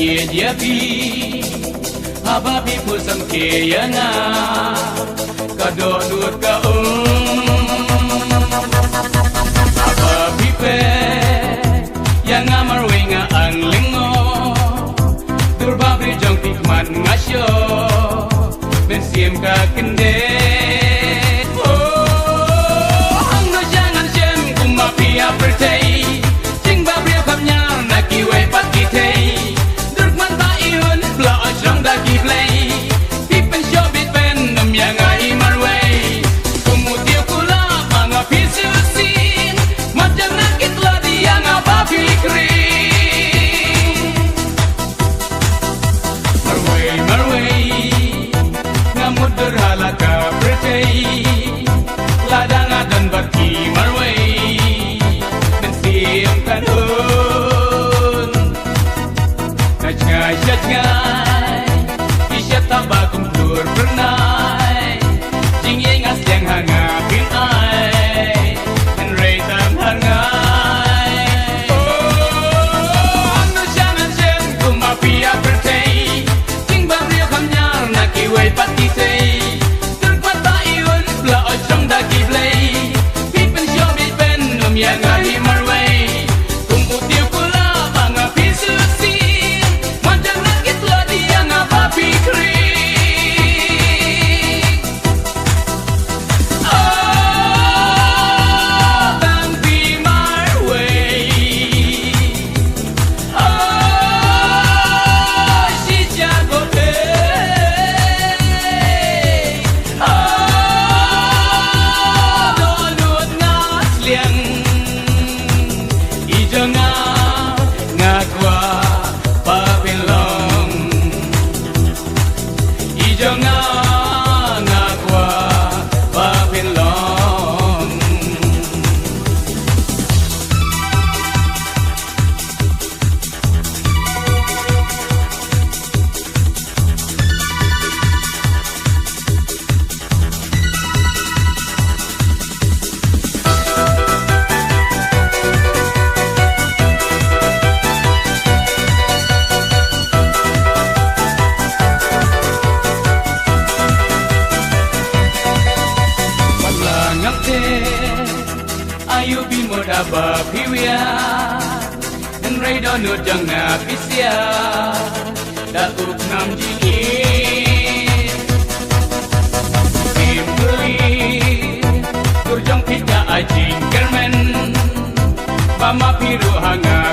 kia dia bi haba bi pusam ke yana kado nut ka haba bi pe yang amar wenga ang lingo durba bri jong pikman ngasyo ben siem ka kende hang no jangan jem kumapia pertei jing ba bri kamnya na kiwe patitei durman ba iun bla jong da ki play pipen show bit ben nam yang ai marway kumutiu kula mga pisusin macam nakit la dia ngapa fikri marway ngamud derhala ka percay ladang adan baki marway dan siam kanun najngai isya tabakum tur pernai jingye ngas yang hangapin ai dan reitam hangai ano jangan jen kumapia percay jing babrio kamnyar na kiway patitay turpat ba iun bla ojong dagi play pipen shobit pen num yang ahi marway kumutiu kula mga pisusin macam nakit la dia ngapa pikri tampi marway si jago donut ngas liang ijo ngakwa papilong ijo ngakwa papilong ngakte ayu bimo daba piwia dan raido nut jang ngapisia da up nam jingin pimpuli turjong pita ajing kermen mama piru hanga